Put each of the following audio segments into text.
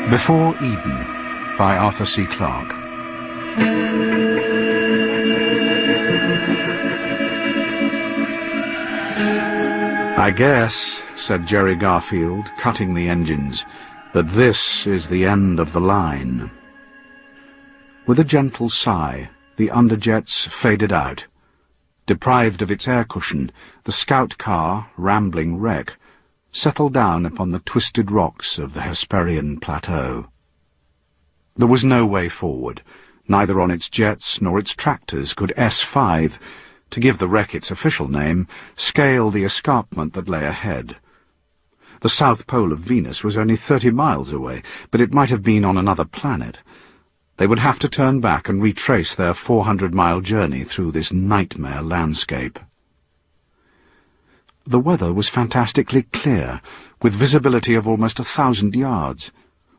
Before Eden by Arthur C. Clarke. "I guess," said Jerry Garfield, cutting the engines, "that this is the end of the line." With a gentle sigh, the underjets faded out. Deprived of its air cushion, the scout car, rambling wreck, settled down upon the twisted rocks of the Hesperian plateau. There was no way forward. Neither on its jets nor its tractors could S5, to give the wreck its official name, scale the escarpment that lay ahead. The south pole of Venus was only 30 miles away, but it might have been on another planet. They would have to turn back and retrace their 400-mile journey through this nightmare landscape. The weather was fantastically clear, with visibility of almost 1,000 yards.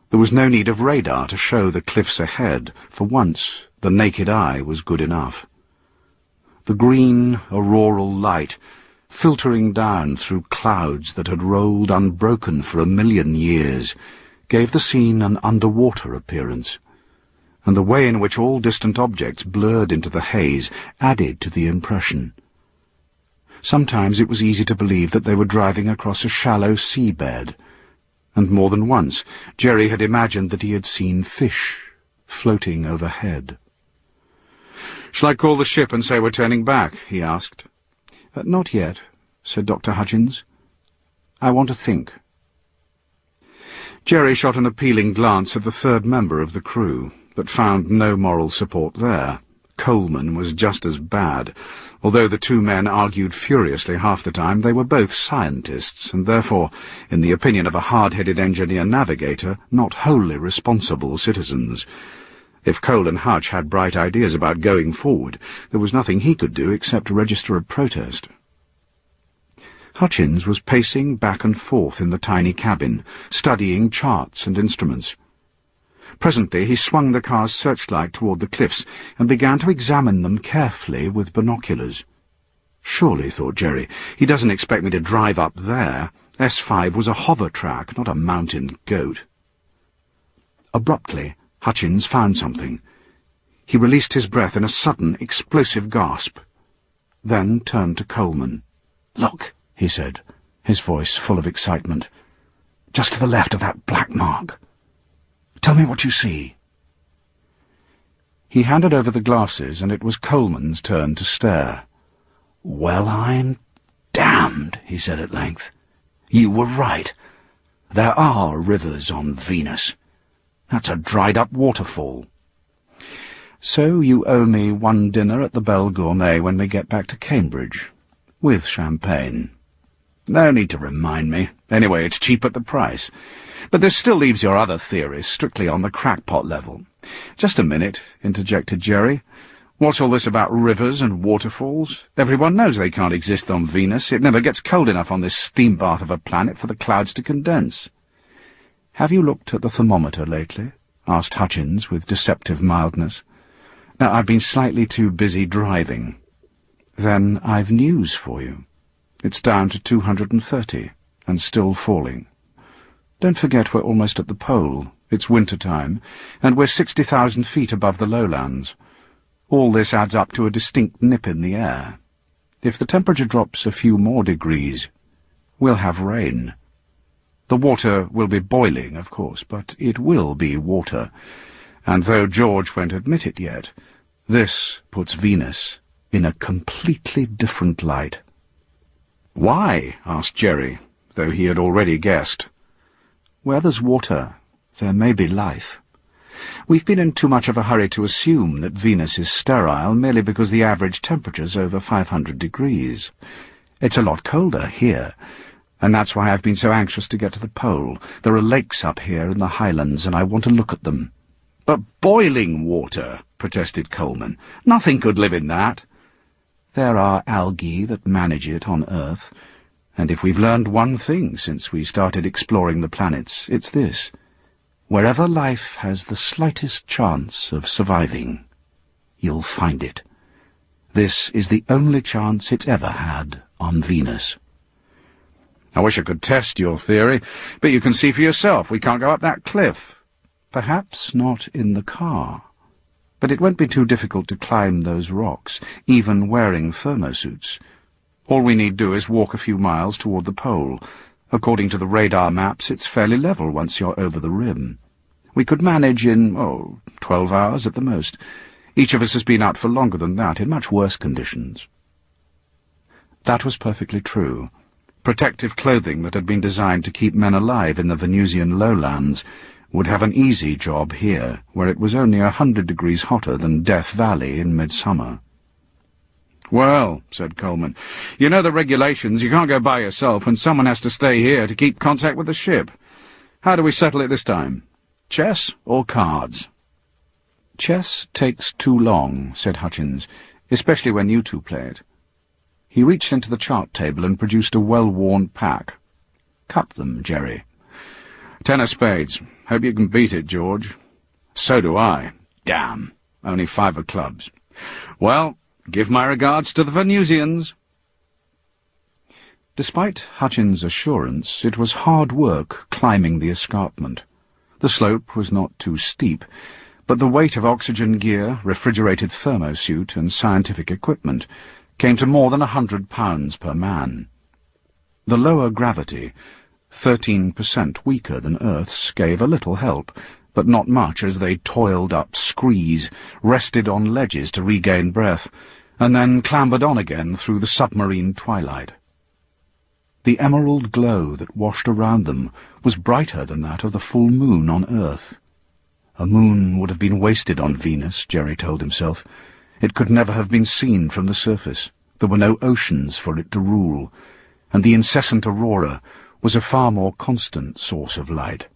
There was no need of radar to show the cliffs ahead. For once, the naked eye was good enough. The green, auroral light, filtering down through clouds that had rolled unbroken for 1,000,000 years, gave the scene an underwater appearance, and the way in which all distant objects blurred into the haze added to the impression. Sometimes it was easy to believe that they were driving across a shallow seabed, and more than once Jerry had imagined that he had seen fish floating overhead. "Shall I call the ship and say we're turning back?" he asked. "Not yet," said Dr. Hutchins. "I want to think." Jerry shot an appealing glance at the third member of the crew, but found no moral support there. Coleman was just as bad. Although the two men argued furiously half the time, they were both scientists, and therefore, in the opinion of a hard-headed engineer-navigator, not wholly responsible citizens. If Cole and Hutch had bright ideas about going forward, there was nothing he could do except register a protest. Hutchins was pacing back and forth in the tiny cabin, studying charts and instruments. Presently he swung the car's searchlight toward the cliffs and began to examine them carefully with binoculars. "Surely," thought Jerry, "he doesn't expect me to drive up there. S5 was a hover track, not a mountain goat." Abruptly, Hutchins found something. He released his breath in a sudden, explosive gasp, then turned to Coleman. "Look," he said, his voice full of excitement. "Just to the left of that black mark. Tell me what you see." He handed over the glasses, and it was Coleman's turn to stare. "Well, I'm damned," he said at length. "You were right. There are rivers on Venus. That's a dried-up waterfall." "So you owe me one dinner at the Belle Gourmet when we get back to Cambridge, with champagne." "No need to remind me. Anyway, it's cheap at the price. But this still leaves your other theories strictly on the crackpot level." "Just a minute," interjected Jerry. "What's all this about rivers and waterfalls? Everyone knows they can't exist on Venus. It never gets cold enough on this steam bath of a planet for the clouds to condense." "Have you looked at the thermometer lately?" asked Hutchins with deceptive mildness. "No, I've been slightly too busy driving." "Then I've news for you. It's down to 230, and still falling. Don't forget we're almost at the pole. It's winter time, and we're 60,000 feet above the lowlands. All this adds up to a distinct nip in the air. If the temperature drops a few more degrees, we'll have rain. The water will be boiling, of course, but it will be water, and though George won't admit it yet, this puts Venus in a completely different light." "Why?" asked Jerry, though he had already guessed. "Where there's water, there may be life. We've been in too much of a hurry to assume that Venus is sterile merely because the average temperature's over 500 degrees. It's a lot colder here, and that's why I've been so anxious to get to the pole. There are lakes up here in the highlands, and I want to look at them." "But boiling water," protested Coleman. "Nothing could live in that." "There are algae that manage it on Earth, and if we've learned one thing since we started exploring the planets, it's this: wherever life has the slightest chance of surviving, you'll find it. This is the only chance it's ever had on Venus." "I wish I could test your theory, but you can see for yourself we can't go up that cliff." Perhaps not in the car. But it won't be too difficult to climb those rocks, even wearing thermosuits. All we need do is walk a few miles toward the pole. According to the radar maps, it's fairly level once you're over the rim. We could manage in, 12 hours at the most. Each of us has been out for longer than that, in much worse conditions. That was perfectly true. Protective clothing that had been designed to keep men alive in the Venusian lowlands would have an easy job here, where it was only 100 degrees hotter than Death Valley in midsummer. "Well," said Coleman, "you know the regulations. You can't go by yourself, and someone has to stay here to keep contact with the ship. How do we settle it this time? Chess or cards?" "Chess takes too long," said Hutchins, "especially when you two play it." He reached into the chart table and produced a well-worn pack. "Cut them, Jerry." "10 of spades. Hope you can beat it, George." "So do I. Damn. Only 5 of clubs." "Well, give my regards to the Venusians." Despite Hutchins' assurance, it was hard work climbing the escarpment. The slope was not too steep, but the weight of oxygen gear, refrigerated thermosuit, and scientific equipment came to more than 100 pounds per man. The lower gravity, 13% weaker than Earth's, gave a little help, but not much as they toiled up screes, rested on ledges to regain breath, and then clambered on again through the submarine twilight. The emerald glow that washed around them was brighter than that of the full moon on Earth. A moon would have been wasted on Venus, Jerry told himself. It could never have been seen from the surface. There were no oceans for it to rule, and the incessant aurora was a far more constant source of light.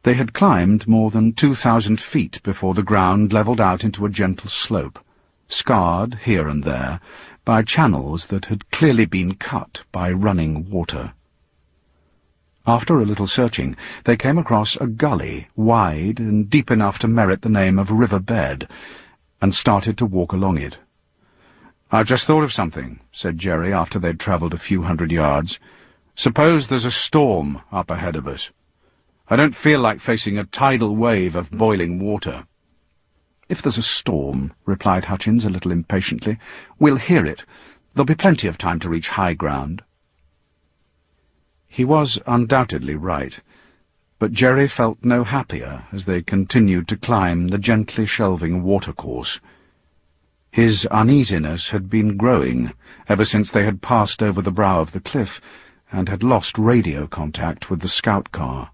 They had climbed more than 2,000 feet before the ground levelled out into a gentle slope, scarred here and there by channels that had clearly been cut by running water. After a little searching, they came across a gully wide and deep enough to merit the name of river bed, and started to walk along it. "I've just thought of something," said Jerry after they'd travelled a few hundred yards. "Suppose there's a storm up ahead of us. I don't feel like facing a tidal wave of boiling water." "If there's a storm," replied Hutchins a little impatiently, "we'll hear it. There'll be plenty of time to reach high ground." He was undoubtedly right, but Jerry felt no happier as they continued to climb the gently shelving watercourse. His uneasiness had been growing ever since they had passed over the brow of the cliff and had lost radio contact with the scout car.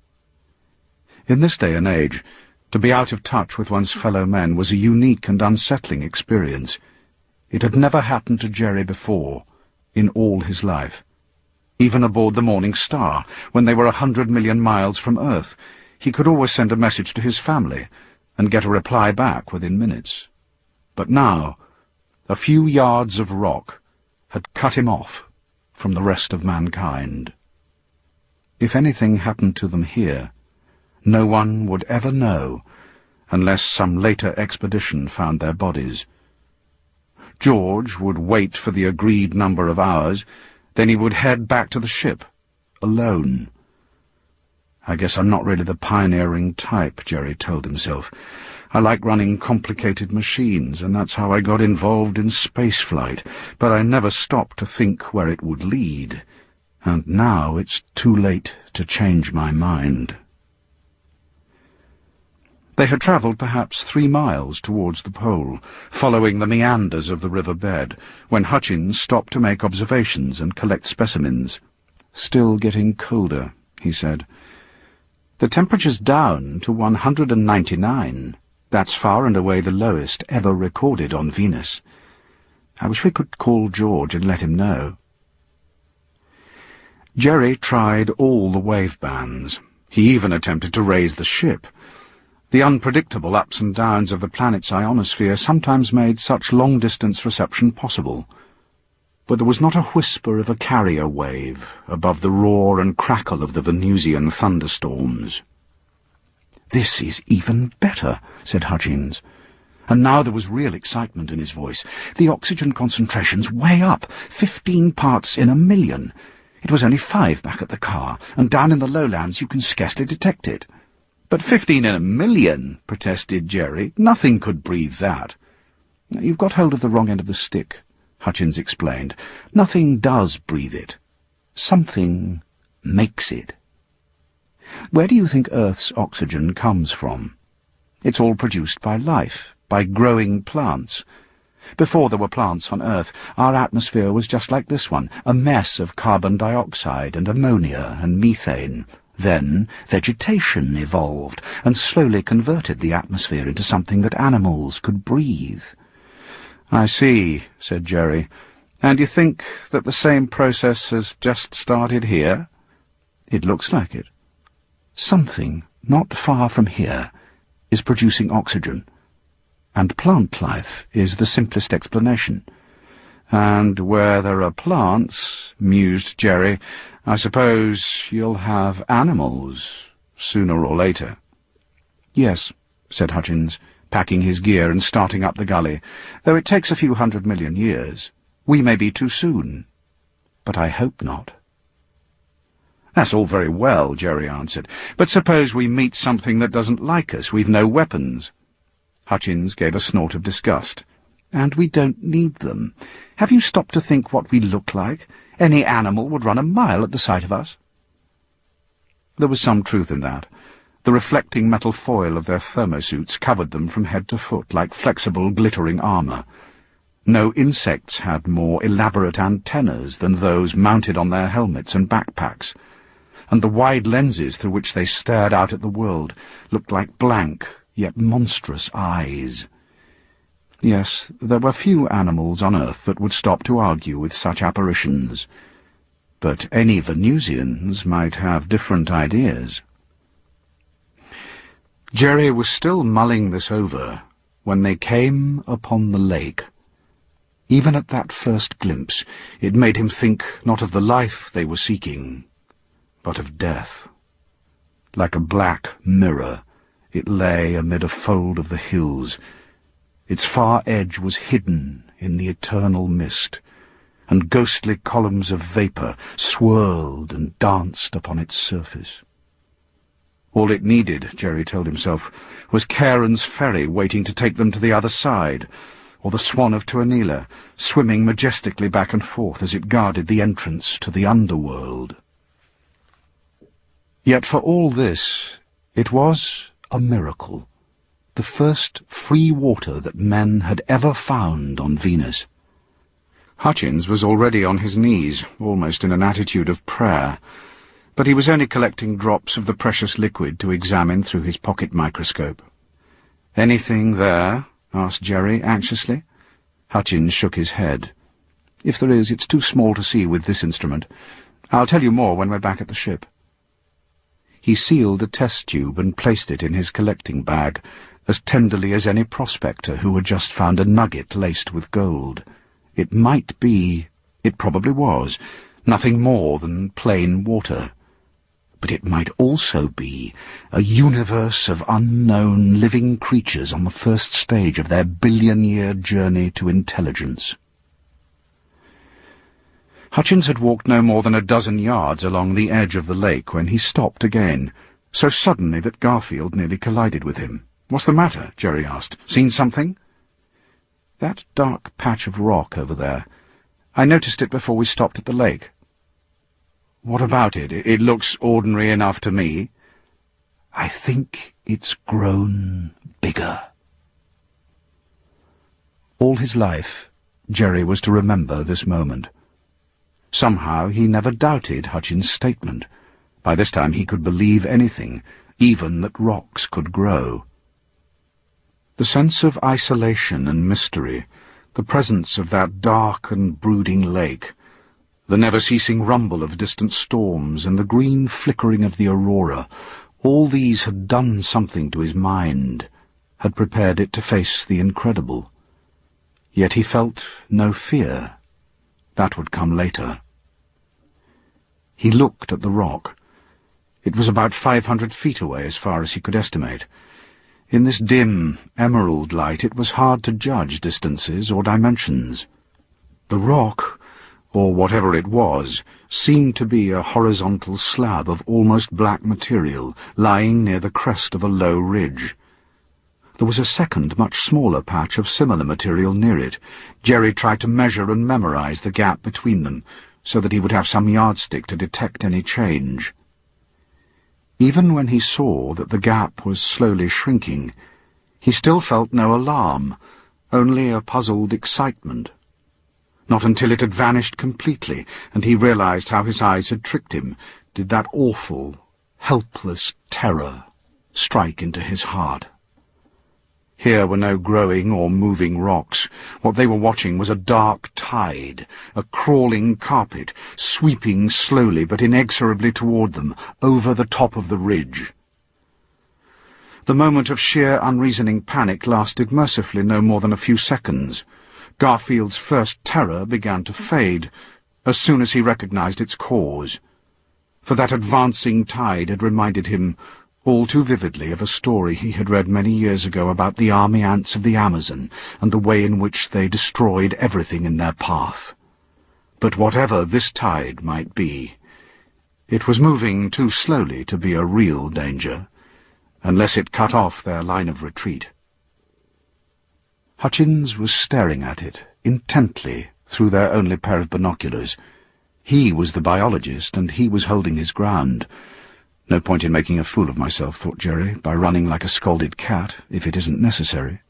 In this day and age, to be out of touch with one's fellow men was a unique and unsettling experience. It had never happened to Jerry before, in all his life. Even aboard the Morning Star, when they were 100 million miles from Earth, he could always send a message to his family and get a reply back within minutes. But now, a few yards of rock had cut him off from the rest of mankind. If anything happened to them here, no one would ever know, unless some later expedition found their bodies. George would wait for the agreed number of hours, then he would head back to the ship, alone. "I guess I'm not really the pioneering type," Jerry told himself. "I like running complicated machines, and that's how I got involved in spaceflight, but I never stopped to think where it would lead, and now it's too late to change my mind." They had travelled perhaps 3 miles towards the pole, following the meanders of the river bed, when Hutchins stopped to make observations and collect specimens. "Still getting colder," he said. "The temperature's down to 199. That's far and away the lowest ever recorded on Venus. I wish we could call George and let him know." Jerry tried all the wave bands. He even attempted to raise the ship. The unpredictable ups and downs of the planet's ionosphere sometimes made such long-distance reception possible. But there was not a whisper of a carrier wave above the roar and crackle of the Venusian thunderstorms. "This is even better," said Hutchins. And now there was real excitement in his voice. "The oxygen concentration's way up, 15 parts in a million. It was only 5 back at the car, and down in the lowlands you can scarcely detect it." "But 15 in a million," protested Jerry. "Nothing could breathe that." "You've got hold of the wrong end of the stick," Hutchins explained. "Nothing does breathe it. Something makes it. Where do you think Earth's oxygen comes from? It's all produced by life, by growing plants. Before there were plants on Earth, our atmosphere was just like this one, a mess of carbon dioxide and ammonia and methane. Then vegetation evolved and slowly converted the atmosphere into something that animals could breathe." "I see," said Jerry. "And you think that the same process has just started here?" "It looks like it. Something not far from here is producing oxygen, and plant life is the simplest explanation." "And where there are plants," mused Jerry, "I suppose you'll have animals, sooner or later." "Yes," said Hutchins, packing his gear and starting up the gully, "though it takes a few 100 million years. We may be too soon, but I hope not." "That's all very well," Jerry answered, "but suppose we meet something that doesn't like us. We've no weapons." Hutchins gave a snort of disgust. "And we don't need them. Have you stopped to think what we look like? Any animal would run a mile at the sight of us." There was some truth in that. The reflecting metal foil of their thermosuits covered them from head to foot like flexible, glittering armour. No insects had more elaborate antennas than those mounted on their helmets and backpacks, and the wide lenses through which they stared out at the world looked like blank, yet monstrous eyes. Yes, there were few animals on Earth that would stop to argue with such apparitions, but any Venusians might have different ideas. Jerry was still mulling this over when they came upon the lake. Even at that first glimpse, it made him think not of the life they were seeking, but of death. Like a black mirror, it lay amid a fold of the hills. Its far edge was hidden in the eternal mist, and ghostly columns of vapour swirled and danced upon its surface. All it needed, Jerry told himself, was Charon's ferry waiting to take them to the other side, or the Swan of Tuonela, swimming majestically back and forth as it guarded the entrance to the underworld. Yet for all this, it was a miracle, the first free water that men had ever found on Venus. Hutchins was already on his knees, almost in an attitude of prayer, but he was only collecting drops of the precious liquid to examine through his pocket microscope. "Anything there?" asked Jerry anxiously. Hutchins shook his head. "If there is, it's too small to see with this instrument. I'll tell you more when we're back at the ship." He sealed a test tube and placed it in his collecting bag, as tenderly as any prospector who had just found a nugget laced with gold. It might be, it probably was, nothing more than plain water. But it might also be a universe of unknown living creatures on the first stage of their billion-year journey to intelligence. Hutchins had walked no more than a dozen yards along the edge of the lake when he stopped again, so suddenly that Garfield nearly collided with him. "What's the matter?" Jerry asked. "Seen something?" "That dark patch of rock over there. I noticed it before we stopped at the lake." "What about it? It looks ordinary enough to me." "I think it's grown bigger." All his life, Jerry was to remember this moment. Somehow he never doubted Hutchins' statement. By this time he could believe anything, even that rocks could grow. The sense of isolation and mystery, the presence of that dark and brooding lake, the never-ceasing rumble of distant storms and the green flickering of the aurora, all these had done something to his mind, had prepared it to face the incredible. Yet he felt no fear. That would come later. He looked at the rock. It was about 500 feet away as far as he could estimate. In this dim, emerald light it was hard to judge distances or dimensions. The rock or whatever it was, seemed to be a horizontal slab of almost black material lying near the crest of a low ridge. There was a second, much smaller patch of similar material near it. Jerry tried to measure and memorize the gap between them, so that he would have some yardstick to detect any change. Even when he saw that the gap was slowly shrinking, he still felt no alarm, only a puzzled excitement. Not until it had vanished completely, and he realized how his eyes had tricked him, did that awful, helpless terror strike into his heart. Here were no growing or moving rocks. What they were watching was a dark tide, a crawling carpet, sweeping slowly but inexorably toward them, over the top of the ridge. The moment of sheer unreasoning panic lasted mercifully no more than a few seconds. Garfield's first terror began to fade as soon as he recognized its cause, for that advancing tide had reminded him all too vividly of a story he had read many years ago about the army ants of the Amazon and the way in which they destroyed everything in their path. But whatever this tide might be, it was moving too slowly to be a real danger, unless it cut off their line of retreat. Hutchins was staring at it, intently, through their only pair of binoculars. He was the biologist, and he was holding his ground. No point in making a fool of myself, thought Jerry, by running like a scalded cat, if it isn't necessary.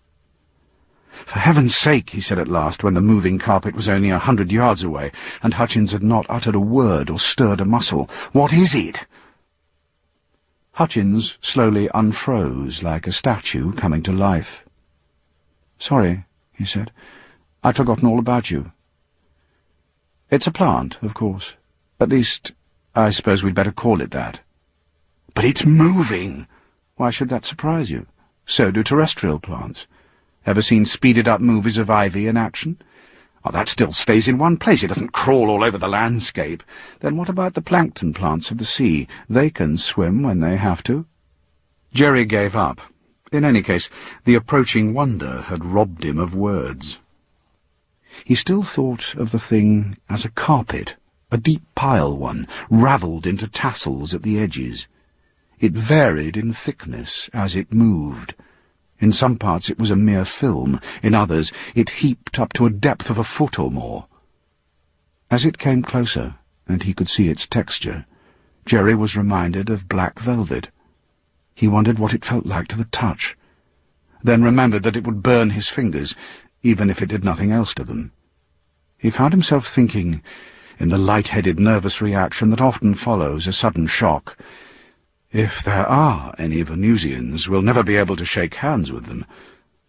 "For heaven's sake," he said at last, when the moving carpet was only 100 yards away, and Hutchins had not uttered a word or stirred a muscle. "What is it?" Hutchins slowly unfroze, like a statue coming to life. "Sorry," he said. "I'd forgotten all about you." "It's a plant, of course. At least, I suppose we'd better call it that." "But it's moving!" "Why should that surprise you? So do terrestrial plants. Ever seen speeded-up movies of ivy in action? Oh, that still stays in one place. It doesn't crawl all over the landscape. Then what about the plankton plants of the sea? They can swim when they have to." Jerry gave up. In any case, the approaching wonder had robbed him of words. He still thought of the thing as a carpet, a deep pile one, ravelled into tassels at the edges. It varied in thickness as it moved. In some parts it was a mere film, in others it heaped up to a depth of a foot or more. As it came closer, and he could see its texture, Jerry was reminded of black velvet. He wondered what it felt like to the touch, then remembered that it would burn his fingers, even if it did nothing else to them. He found himself thinking, in the light-headed nervous reaction that often follows a sudden shock, "If there are any Venusians, we'll never be able to shake hands with them.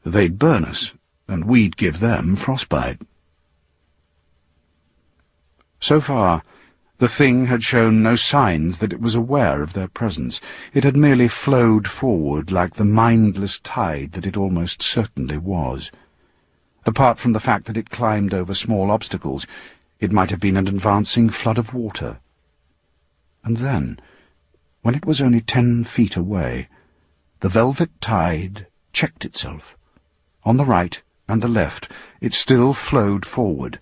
They'd burn us, and we'd give them frostbite." So far, the thing had shown no signs that it was aware of their presence. It had merely flowed forward like the mindless tide that it almost certainly was. Apart from the fact that it climbed over small obstacles, it might have been an advancing flood of water. And then, when it was only 10 feet away, the velvet tide checked itself. On the right and the left it still flowed forward,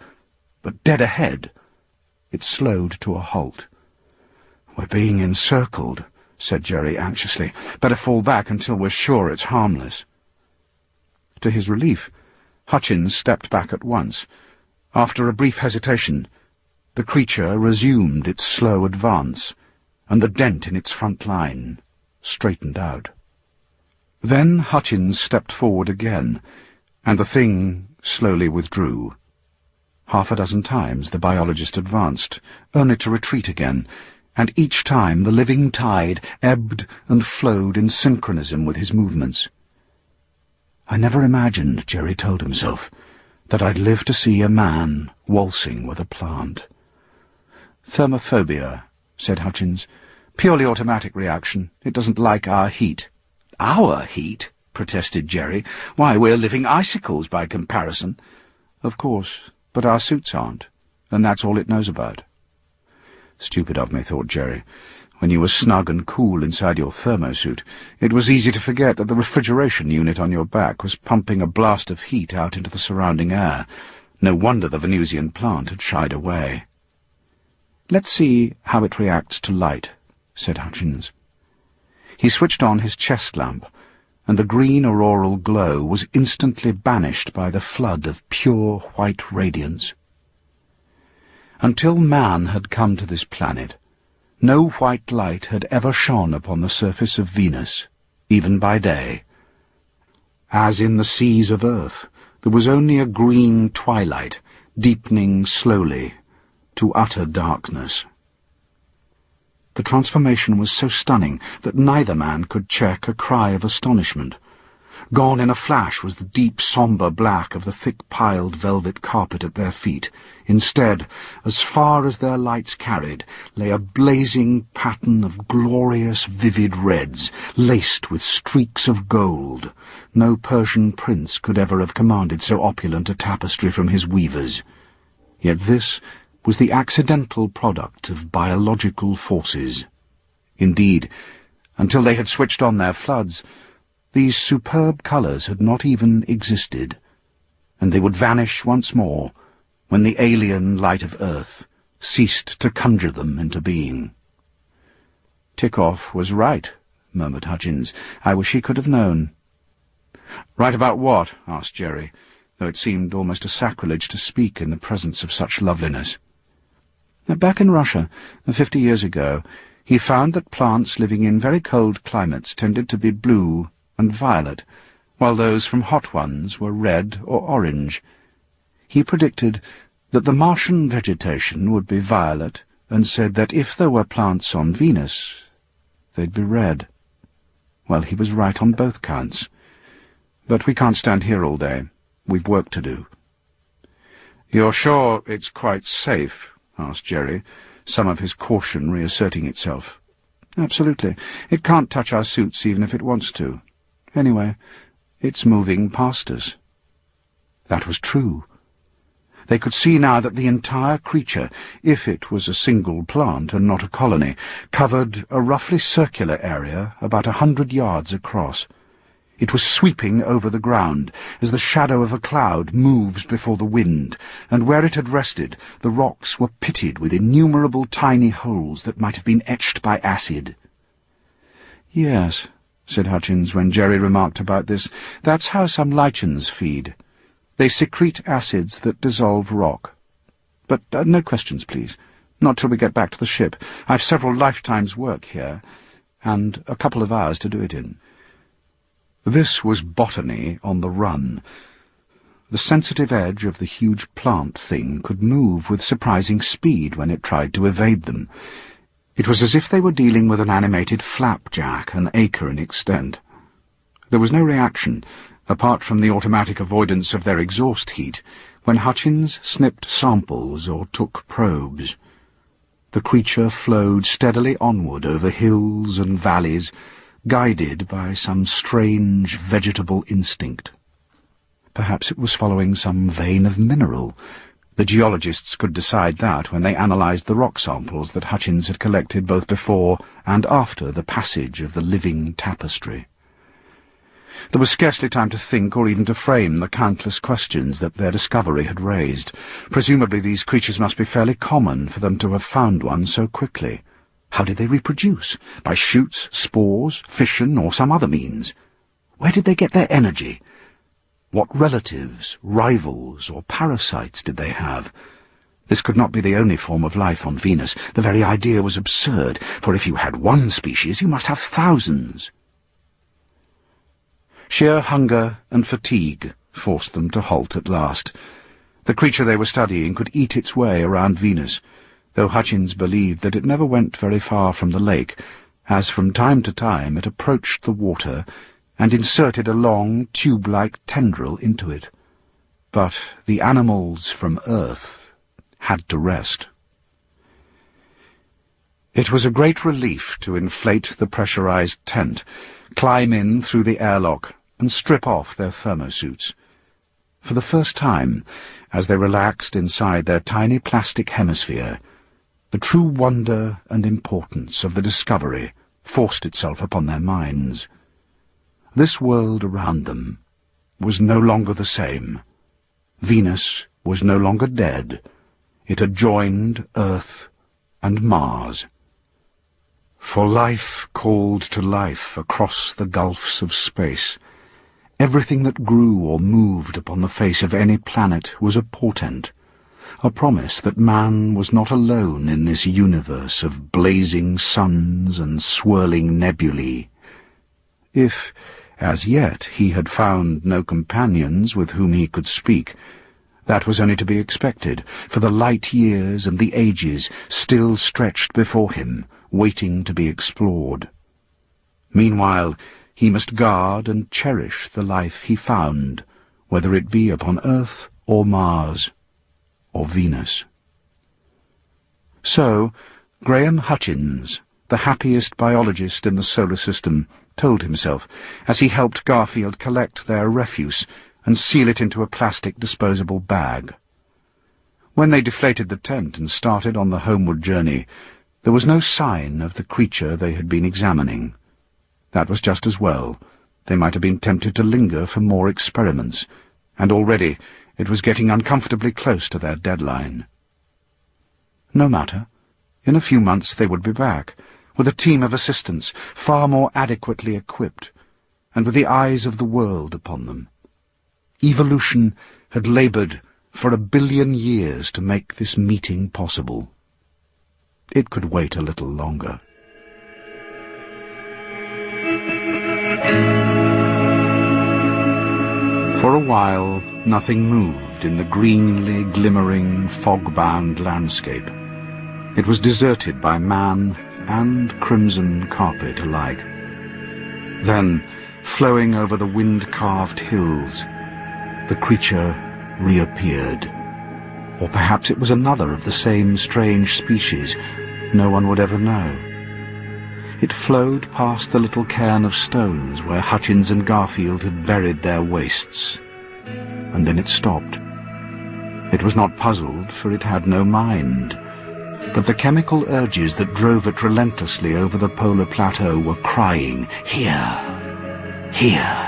but dead ahead it slowed to a halt. "We're being encircled," said Jerry anxiously. "Better fall back until we're sure it's harmless." To his relief, Hutchins stepped back at once. After a brief hesitation, the creature resumed its slow advance, and the dent in its front line straightened out. Then Hutchins stepped forward again, and the thing slowly withdrew. Half a dozen times the biologist advanced, only to retreat again, and each time the living tide ebbed and flowed in synchronism with his movements. "I never imagined," Jerry told himself, "that I'd live to see a man waltzing with a plant." "Thermophobia," said Hutchins. "Purely automatic reaction. It doesn't like our heat." "Our heat?" protested Jerry. "Why, we're living icicles by comparison." "Of course, but our suits aren't, and that's all it knows about." Stupid of me, thought Jerry. When you were snug and cool inside your thermosuit, it was easy to forget that the refrigeration unit on your back was pumping a blast of heat out into the surrounding air. No wonder the Venusian plant had shied away. "Let's see how it reacts to light," said Hutchins. He switched on his chest lamp, and the green auroral glow was instantly banished by the flood of pure white radiance. Until man had come to this planet, no white light had ever shone upon the surface of Venus, even by day. As in the seas of Earth, there was only a green twilight, deepening slowly to utter darkness. The transformation was so stunning that neither man could check a cry of astonishment. Gone in a flash was the deep, sombre black of the thick-piled velvet carpet at their feet. Instead, as far as their lights carried, lay a blazing pattern of glorious, vivid reds, laced with streaks of gold. No Persian prince could ever have commanded so opulent a tapestry from his weavers. Yet this was the accidental product of biological forces. Indeed, until they had switched on their floods, these superb colours had not even existed, and they would vanish once more when the alien light of Earth ceased to conjure them into being. "Tikoff was right," murmured Hutchins. "I wish he could have known." "Right about what?" asked Jerry, though it seemed almost a sacrilege to speak in the presence of such loveliness. "Back in Russia, 50 years ago, he found that plants living in very cold climates tended to be blue and violet, while those from hot ones were red or orange. He predicted that the Martian vegetation would be violet, and said that if there were plants on Venus, they'd be red. Well, he was right on both counts. But we can't stand here all day. We've work to do." "You're sure it's quite safe?" asked Jerry, some of his caution reasserting itself. "Absolutely. It can't touch our suits even if it wants to. Anyway, it's moving past us." That was true. They could see now that the entire creature, if it was a single plant and not a colony, covered a roughly circular area about 100 yards across. It was sweeping over the ground, as the shadow of a cloud moves before the wind, and where it had rested, the rocks were pitted with innumerable tiny holes that might have been etched by acid. "Yes," said Hutchins, when Jerry remarked about this, "that's how some lichens feed. They secrete acids that dissolve rock. But no questions, please. Not till we get back to the ship. I've several lifetimes' work here, and a couple of hours to do it in." This was botany on the run. The sensitive edge of the huge plant thing could move with surprising speed when it tried to evade them. It was as if they were dealing with an animated flapjack, an acre in extent. There was no reaction, apart from the automatic avoidance of their exhaust heat, when Hutchins snipped samples or took probes. The creature flowed steadily onward over hills and valleys, guided by some strange vegetable instinct. Perhaps it was following some vein of mineral. The geologists could decide that when they analysed the rock samples that Hutchins had collected both before and after the passage of the living tapestry. There was scarcely time to think or even to frame the countless questions that their discovery had raised. Presumably these creatures must be fairly common for them to have found one so quickly. How did they reproduce? By shoots, spores, fission, or some other means? Where did they get their energy? What relatives, rivals, or parasites did they have? This could not be the only form of life on Venus. The very idea was absurd, for if you had one species, you must have thousands. Sheer hunger and fatigue forced them to halt at last. The creature they were studying could eat its way around Venus, though Hutchins believed that it never went very far from the lake, as from time to time it approached the water and inserted a long, tube-like tendril into it. But the animals from Earth had to rest. It was a great relief to inflate the pressurized tent, climb in through the airlock, and strip off their thermosuits. For the first time, as they relaxed inside their tiny plastic hemisphere, the true wonder and importance of the discovery forced itself upon their minds. This world around them was no longer the same. Venus was no longer dead. It had joined Earth and Mars. For life called to life across the gulfs of space. Everything that grew or moved upon the face of any planet was a portent, a promise that man was not alone in this universe of blazing suns and swirling nebulae. If, as yet, he had found no companions with whom he could speak, that was only to be expected, for the light years and the ages still stretched before him, waiting to be explored. Meanwhile, he must guard and cherish the life he found, whether it be upon Earth or Mars or Venus. So, Graham Hutchins, the happiest biologist in the solar system, told himself, as he helped Garfield collect their refuse and seal it into a plastic disposable bag. When they deflated the tent and started on the homeward journey, there was no sign of the creature they had been examining. That was just as well. They might have been tempted to linger for more experiments, and already it was getting uncomfortably close to their deadline. No matter. In a few months they would be back, with a team of assistants far more adequately equipped, and with the eyes of the world upon them. Evolution had laboured for 1 billion years to make this meeting possible. It could wait a little longer. For a while, nothing moved in the greenly glimmering, fog-bound landscape. It was deserted by man and crimson carpet alike. Then, flowing over the wind-carved hills, the creature reappeared. Or perhaps it was another of the same strange species. No one would ever know. It flowed past the little cairn of stones where Hutchins and Garfield had buried their wastes. And then it stopped. It was not puzzled, for it had no mind. But the chemical urges that drove it relentlessly over the polar plateau were crying, "Here! Here!"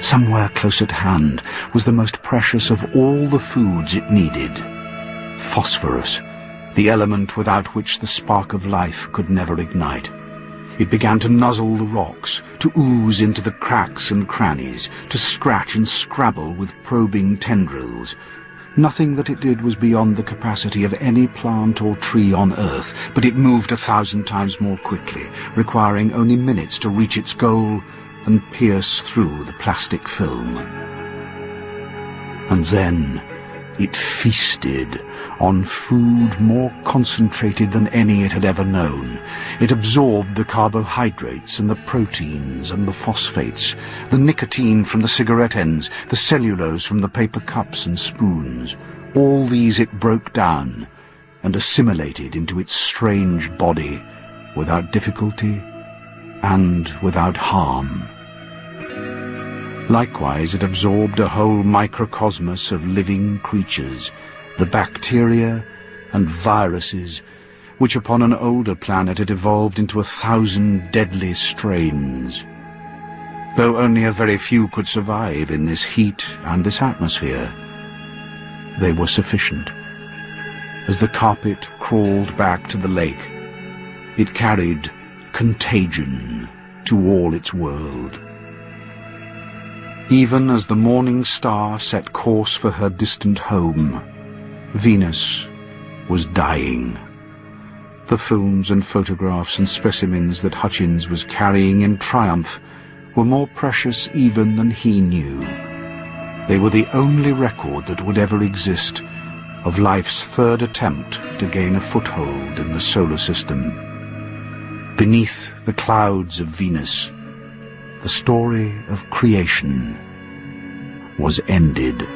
Somewhere close at hand was the most precious of all the foods it needed. Phosphorus, the element without which the spark of life could never ignite. It began to nuzzle the rocks, to ooze into the cracks and crannies, to scratch and scrabble with probing tendrils. Nothing that it did was beyond the capacity of any plant or tree on Earth, but it moved 1,000 times more quickly, requiring only minutes to reach its goal and pierce through the plastic film. And then it feasted on food more concentrated than any it had ever known. It absorbed the carbohydrates and the proteins and the phosphates, the nicotine from the cigarette ends, the cellulose from the paper cups and spoons. All these it broke down and assimilated into its strange body without difficulty and without harm. Likewise, it absorbed a whole microcosmos of living creatures, the bacteria and viruses, which upon an older planet had evolved into 1,000 deadly strains. Though only a very few could survive in this heat and this atmosphere, they were sufficient. As the carpet crawled back to the lake, it carried contagion to all its world. Even as the morning star set course for her distant home, Venus was dying. The films and photographs and specimens that Hutchins was carrying in triumph were more precious even than he knew. They were the only record that would ever exist of life's third attempt to gain a foothold in the solar system. Beneath the clouds of Venus, the story of creation was ended.